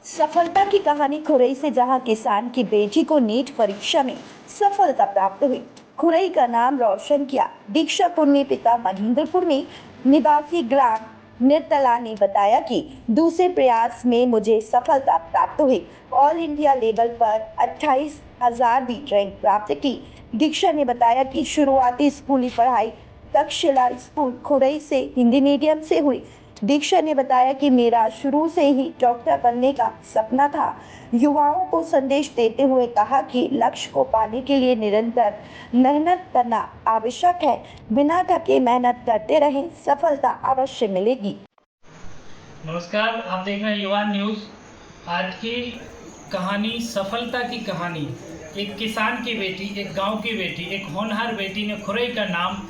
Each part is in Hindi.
सफलता की कहानी खुरई से, जहां किसान की बेटी को नीट परीक्षा में सफलता प्राप्त हुई। खुरई का नाम रोशन किया। दीक्षापुर में पिता महेंद्रपुर में निवासी ग्राम निर्तला ने बताया कि दूसरे प्रयास में मुझे सफलता प्राप्त हुई। ऑल इंडिया लेवल पर 28,000वीं रैंक प्राप्त की। दीक्षा ने बताया कि शुरुआती स्कूली पढ़ाई तक्षशिला स्कूल खुरई से हिंदी मीडियम से हुई। दीक्षा ने बताया कि मेरा शुरू से ही डॉक्टर बनने का सपना था। युवाओं को संदेश देते हुए कहा कि लक्ष्य को पाने के लिए निरंतर मेहनत करना आवश्यक है। बिना थके मेहनत करते रहें, सफलता अवश्य मिलेगी। नमस्कार, आप देख रहे हैं युवा न्यूज़। आज की कहानी सफलता की कहानी। एक किसान की बेटी, एक गांव की बेटी, एक होनहार बेटी ने खुरई का नाम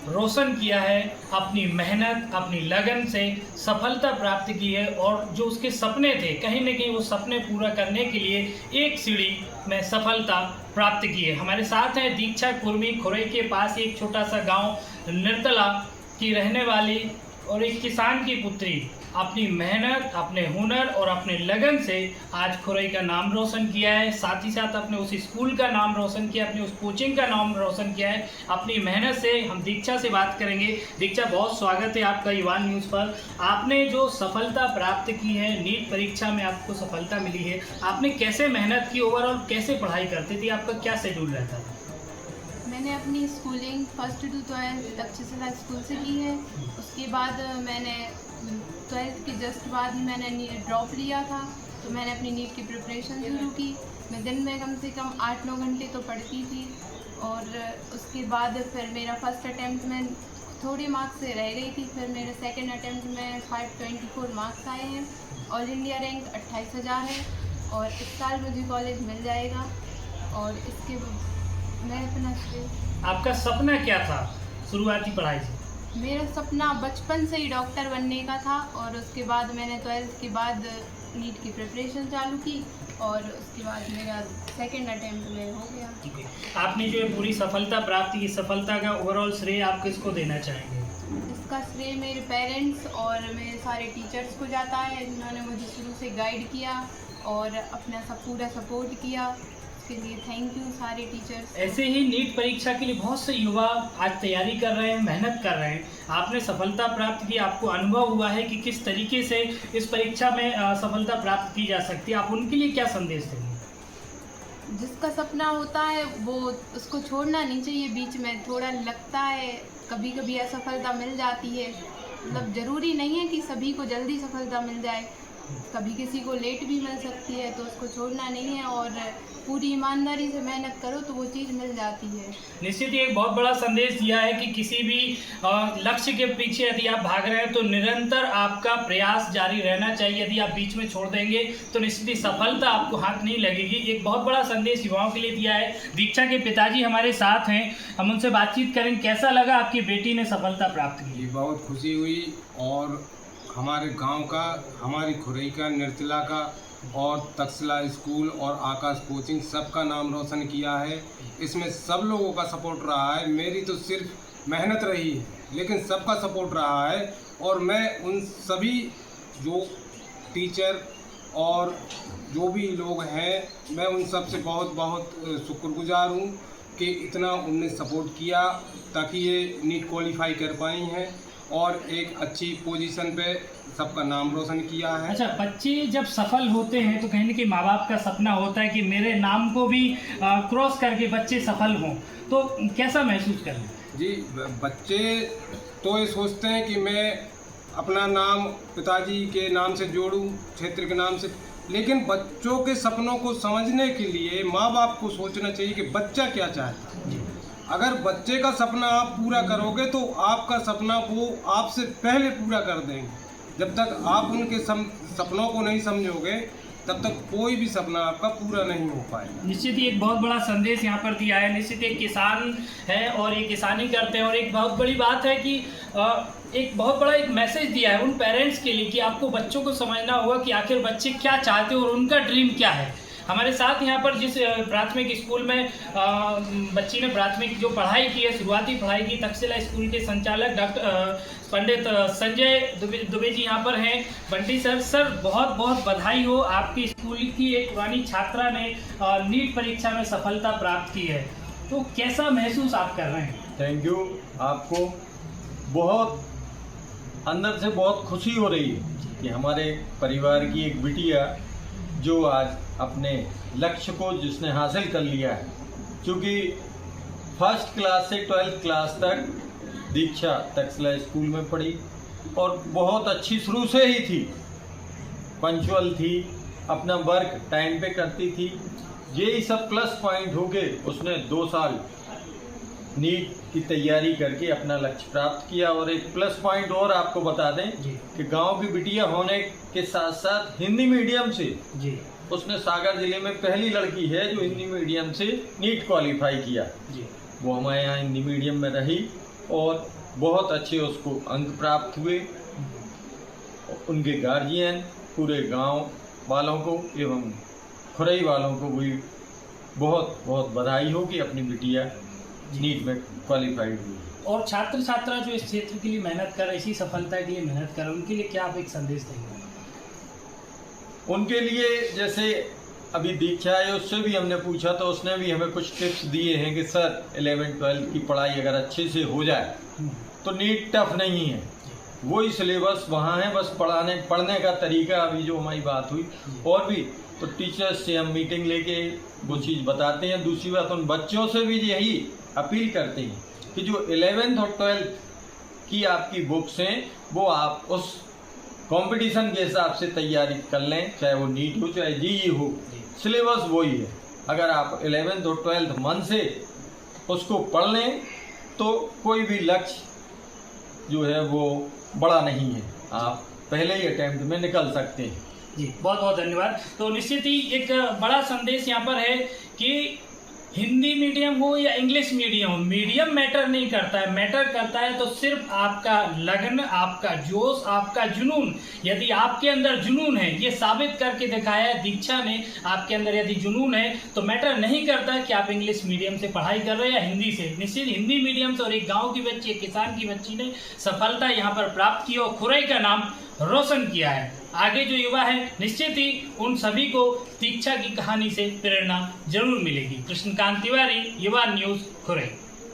रोशन किया है। अपनी मेहनत, अपनी लगन से सफलता प्राप्त की है और जो उसके सपने थे, कहीं ना कहीं वो सपने पूरा करने के लिए एक सीढ़ी में सफलता प्राप्त की है। हमारे साथ हैं दीक्षा कुर्मी, खुरई के पास एक छोटा सा गांव निर्तला की रहने वाली और एक किसान की पुत्री। अपनी मेहनत, अपने हुनर और अपने लगन से आज खुरई का नाम रोशन किया है। साथ ही साथ अपने उस स्कूल का नाम रोशन किया, अपनी उस कोचिंग का नाम रोशन किया है अपनी मेहनत से। हम दीक्षा से बात करेंगे। दीक्षा, बहुत स्वागत है आपका युवा न्यूज़ पर। आपने जो सफलता प्राप्त की है, नीट परीक्षा में आपको सफलता मिली है, आपने कैसे मेहनत की, ओवरऑल कैसे पढ़ाई करते थे, आपका क्या शेड्यूल रहता था? मैंने अपनी schooling first to 12 Takshashila school से की है। उसके बाद मैंने 12th के जस्ट बाद ही मैंने ड्रॉप लिया था, तो मैंने अपनी नीट की प्रिपरेशन शुरू की। मैं दिन में कम से कम 8-9 घंटे तो पढ़ती थी और उसके बाद फिर मेरा फर्स्ट अटैम्प्ट में थोड़ी मार्क्स से रह गई थी। फिर मेरे सेकंड अटैम्प्ट में 524 मार्क्स आए हैं। ऑल इंडिया रैंक 28,000 है और इस साल मुझे कॉलेज मिल जाएगा। और इसके मैं अपना आपका सपना क्या था शुरुआती पढ़ाई से? मेरा सपना बचपन से ही डॉक्टर बनने का था और उसके बाद मैंने 12th के बाद नीट की प्रिपरेशन चालू की और उसके बाद मेरा सेकंड अटेम्प्ट में हो गया। ठीक है, आपने जो पूरी सफलता प्राप्त की, सफलता का ओवरऑल श्रेय आप किसको देना चाहेंगे? इसका श्रेय मेरे पेरेंट्स और मेरे सारे टीचर्स को जाता है, जिन्होंने मुझे शुरू से गाइड किया और अपना सब पूरा सपोर्ट किया। के लिए थैंक यू सारे टीचर्स। ऐसे ही नीट परीक्षा के लिए बहुत से युवा आज तैयारी कर रहे हैं, मेहनत कर रहे हैं। आपने सफलता प्राप्त की, आपको अनुभव हुआ है कि किस तरीके से इस परीक्षा में सफलता प्राप्त की जा सकती है। आप उनके लिए क्या संदेश देंगे? जिसका सपना होता है वो उसको छोड़ना नहीं चाहिए। बीच में थोड़ा लगता है, कभी कभी असफलता मिल जाती है, मतलब ज़रूरी नहीं है कि सभी को जल्दी सफलता मिल जाए, कभी किसी को लेट भी मिल सकती है। तो उसको छोड़ना नहीं है और पूरी ईमानदारी से मेहनत करो तो वो चीज़ मिल जाती है। निश्चित ही एक बहुत बड़ा संदेश दिया है कि किसी भी लक्ष्य के पीछे यदि आप भाग रहे हैं तो निरंतर आपका प्रयास जारी रहना चाहिए। यदि आप बीच में छोड़ देंगे तो निश्चित ही सफलता आपको हाथ नहीं लगेगी। एक बहुत बड़ा संदेश युवाओं के लिए दिया है। दीक्षा के पिताजी हमारे साथ हैं, हम उनसे बातचीत करें। कैसा लगा आपकी बेटी ने सफलता प्राप्त की? बहुत खुशी हुई और हमारे गांव का, हमारी खुरई का, निर्तला का और तक्षशिला स्कूल और आकाश कोचिंग सबका नाम रोशन किया है। इसमें सब लोगों का सपोर्ट रहा है। मेरी तो सिर्फ मेहनत रही है, लेकिन सबका सपोर्ट रहा है और मैं उन सभी जो टीचर और जो भी लोग हैं, मैं उन सब से बहुत बहुत शुक्रगुजार हूँ कि इतना उनने सपोर्ट किया ताकि ये नीट क्वालिफाई कर पाई हैं और एक अच्छी पोजीशन पे सबका नाम रोशन किया है। अच्छा, बच्चे जब सफल होते हैं तो कहीं ना कहीं माँ बाप का सपना होता है कि मेरे नाम को भी क्रॉस करके बच्चे सफल हों, तो कैसा महसूस करें? जी, बच्चे तो ये सोचते हैं कि मैं अपना नाम पिताजी के नाम से जोड़ूं, क्षेत्र के नाम से, लेकिन बच्चों के सपनों को समझने के लिए माँ बाप को सोचना चाहिए कि बच्चा क्या चाहता है। अगर बच्चे का सपना आप पूरा करोगे तो आपका सपना वो आपसे पहले पूरा कर देंगे। जब तक आप उनके सपनों को नहीं समझोगे तब तक कोई भी सपना आपका पूरा नहीं हो पाएगा। निश्चित ही एक बहुत बड़ा संदेश यहाँ पर दिया है। निश्चित एक किसान है और ये किसानी करते हैं और एक बहुत बड़ी बात है कि एक बहुत बड़ा एक मैसेज दिया है उन पेरेंट्स के लिए कि आपको बच्चों को समझना होगा कि आखिर बच्चे क्या चाहते हैं और उनका ड्रीम क्या है। हमारे साथ यहाँ पर जिस प्राथमिक स्कूल में बच्ची ने प्राथमिक जो पढ़ाई की है, शुरुआती पढ़ाई की, तक्षशिला स्कूल के संचालक डॉक्टर पंडित संजय दुबे जी यहाँ पर हैं। बंटी सर बहुत बहुत बधाई हो, आपकी स्कूल की एक पुरानी छात्रा ने नीट परीक्षा में सफलता प्राप्त की है, तो कैसा महसूस आप कर रहे हैं? Thank you. आपको बहुत अंदर से बहुत खुशी हो रही है कि हमारे परिवार की एक बिटिया जो आज अपने लक्ष्य को जिसने हासिल कर लिया है, क्योंकि फर्स्ट क्लास से 12th क्लास तक दीक्षा तक्षशिला स्कूल में पढ़ी और बहुत अच्छी शुरू से ही थी, पंक्चुअल थी, अपना वर्क टाइम पे करती थी। यही सब प्लस पॉइंट हो गए। उसने 2 साल नीट की तैयारी करके अपना लक्ष्य प्राप्त किया। और एक प्लस पॉइंट और आपको बता दें कि गांव की बिटिया होने के साथ साथ हिंदी मीडियम से जी उसने सागर जिले में पहली लड़की है जो हिंदी मीडियम से नीट क्वालिफाई किया। जी वो हमारे यहाँ हिंदी मीडियम में रही और बहुत अच्छे उसको अंक प्राप्त हुए। उनके गार्जियन, पूरे गांव वालों को एवं खुरई वालों को भी बहुत बहुत बधाई हो कि अपनी बिटिया नीट में क्वालिफाइड हुई। और छात्र छात्रा जो इस क्षेत्र के लिए मेहनत कर रहे, इसी सफलता के लिए मेहनत कर रहे, उनके लिए क्या आप एक संदेश देंगे? उनके लिए जैसे अभी दीक्षा है, उससे भी हमने पूछा तो उसने भी हमें कुछ टिप्स दिए हैं कि सर 11th-12th की पढ़ाई अगर अच्छे से हो जाए तो नीट टफ नहीं है, वही सिलेबस वहाँ है, बस पढ़ने का तरीका अभी जो हमारी बात हुई। और भी तो टीचर्स से हम मीटिंग लेके वो चीज़ बताते हैं। दूसरी बात उन बच्चों से भी यही अपील करते हैं कि जो 11th और 12th की आपकी बुक्स हैं वो आप उस कंपटीशन के हिसाब से तैयारी कर लें, चाहे वो नीट हो चाहे जेईई हो, सिलेबस वही है। अगर आप 11th और 12th मन से उसको पढ़ लें तो कोई भी लक्ष्य जो है वो बड़ा नहीं है, आप पहले ही अटेम्प्ट में निकल सकते हैं। जी बहुत बहुत धन्यवाद। तो निश्चित ही एक बड़ा संदेश यहाँ पर है कि हिंदी मीडियम हो या इंग्लिश मीडियम हो, मीडियम मैटर नहीं करता है, मैटर करता है तो सिर्फ आपका लगन, आपका जोश, आपका जुनून। यदि आपके अंदर जुनून है, ये साबित करके दिखाया है दीक्षा ने, आपके अंदर यदि जुनून है तो मैटर नहीं करता है कि आप इंग्लिश मीडियम से पढ़ाई कर रहे हैं या हिंदी से। निश्चित हिंदी मीडियम से और एक गाँव की बच्ची, एक किसान की बच्ची ने सफलता यहाँ पर प्राप्त की और खुरई का नाम रोशन किया है। आगे जो युवा है निश्चित ही उन सभी को दीक्षा की कहानी से प्रेरणा जरूर मिलेगी। कृष्णकांत तिवारी, युवा न्यूज़, खुरई।